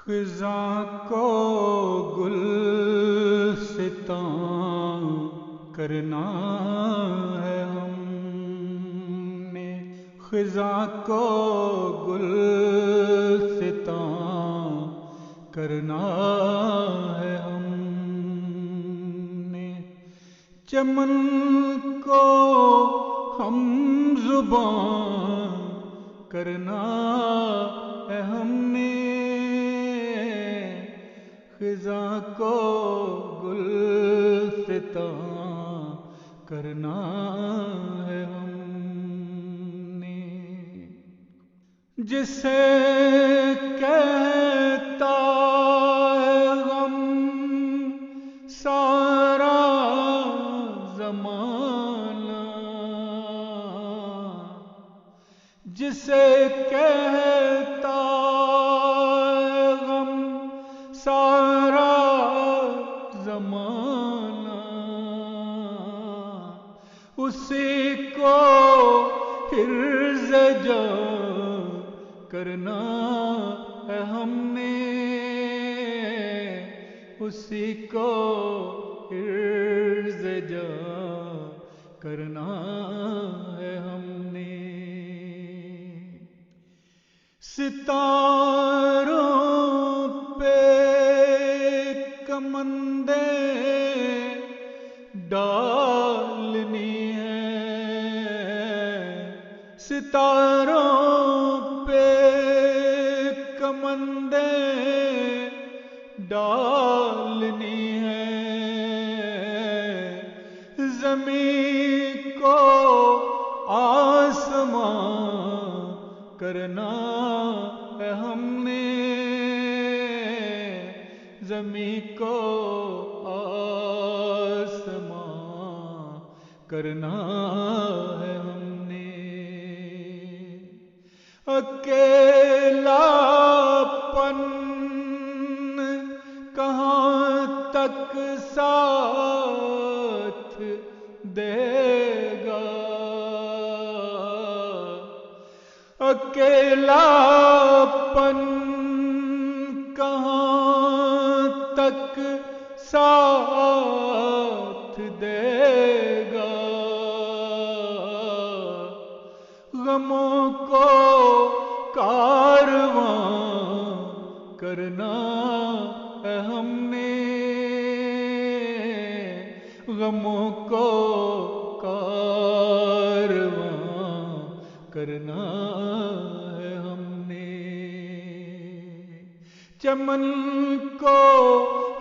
خزاں کو گلستاں کرنا ہے ہم نے، خزاں کو گلستاں کرنا ہے ہم نے، چمن کو ہم زباں کرنا ہے ہم نے، خزاں کو گلستاں کرنا ہے ہم نے، جسے کہتا ہے غم سارا زمانہ، جسے کہتا ہے غم سارا زمانہ، اسی کو حرز جاں کرنا ہے ہم نے، اسی کو حرز جاں کرنا ہے ہم نے، ستاروں پہ کمندیں ڈالنی ہے، ستاروں پہ کمندیں ڈالنی ہے، زمین کو آسمان کرنا ہے ہم نے، زمین کو آسمان کرنا ہے ہم نے، اکیلا پن کہاں تک ساتھ دے گا، اکیلا پن کہاں تک ساتھ دے گا، غموں کو کارواں کرنا ہے ہم نے، غموں کو کارواں کرنا ہے ہم نے، چمن کو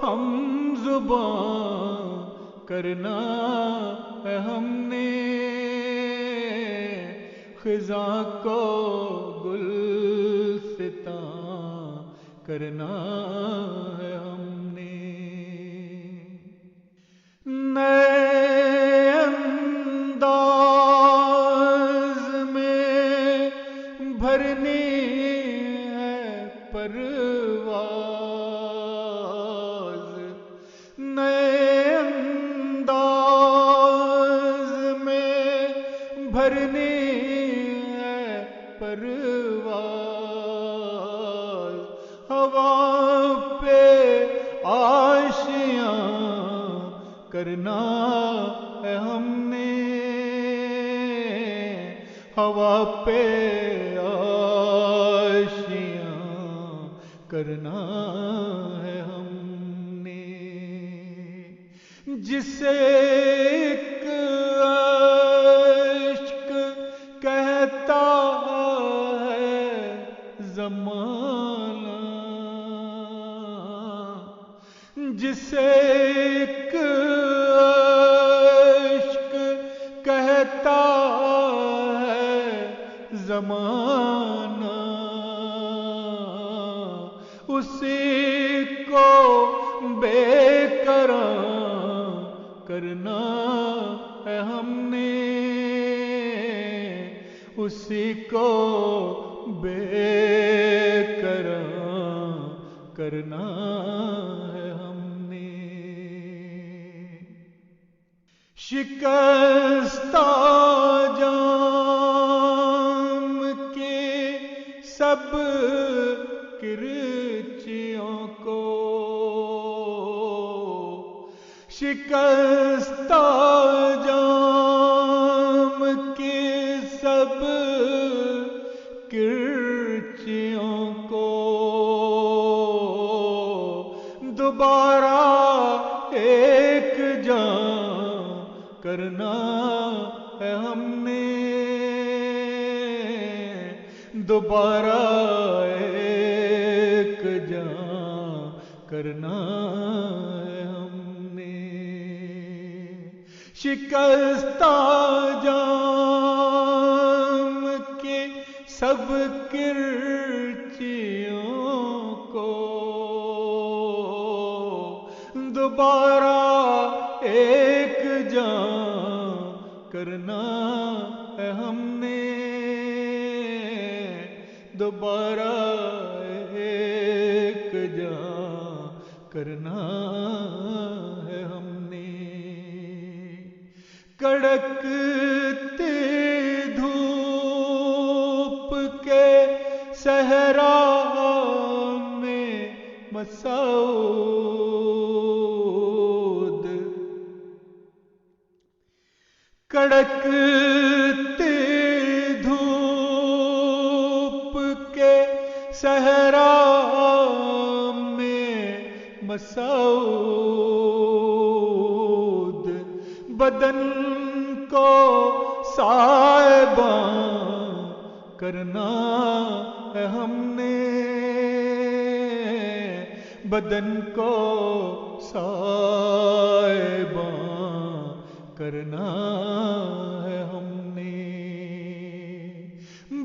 ہم زباں کرنا ہے ہم نے، خزاں کو گلستاں کرنا ہے ہم نے، نئے انداز میں بھرنی ہے پرواز، نئے انداز میں بھرنی ہے پرواز، ہوا پہ آشیاں کرنا ہے ہم نے، ہوا پہ آشیاں کرنا ہے ہم نے، جسے ایک عشق کہتا ہے زمانہ، جسے ایک عشق کہتا ہے زمانہ، اسی کو بے قرار کرنا ہے ہم نے، اسی کو بے قرار کرنا ہے ہم نے، شکستہ جام کے سب کرچیوں شکستہ جام کی سب کرچیوں کو دوبارہ ایک جام کرنا ہے ہم نے، دوبارہ ایک جام کرنا ہے ہم نے۔ شکستہ جام کے سب کرچیوں کو دوبارہ ایک جام کرنا ہے ہم نے، دوبارہ ایک جام کرنا ہے ہم نے۔ کڑکتے دھوپ کے صحرا میں مسعود، کڑکتے دھوپ کے صحرا میں مسعود، بدن کو سائباں کرنا ہے ہم نے، بدن کو سائباں کرنا ہے ہم نے،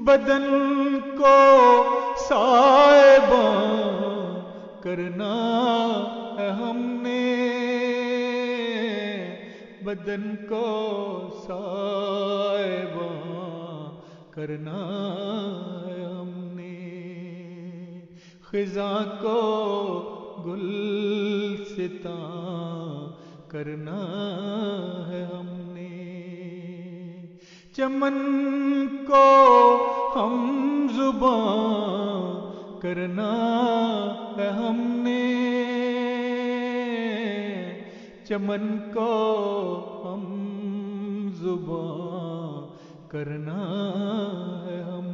بدن کو سائباں کرنا ہے ہم نے، بدن کو سائباں کرنا ہے ہم نے۔ خزاں کو گلستاں کرنا ہے ہم نے، چمن کو ہم زباں کرنا ہے ہم نے، چمن کو ہم زباں کرنا ہے ہم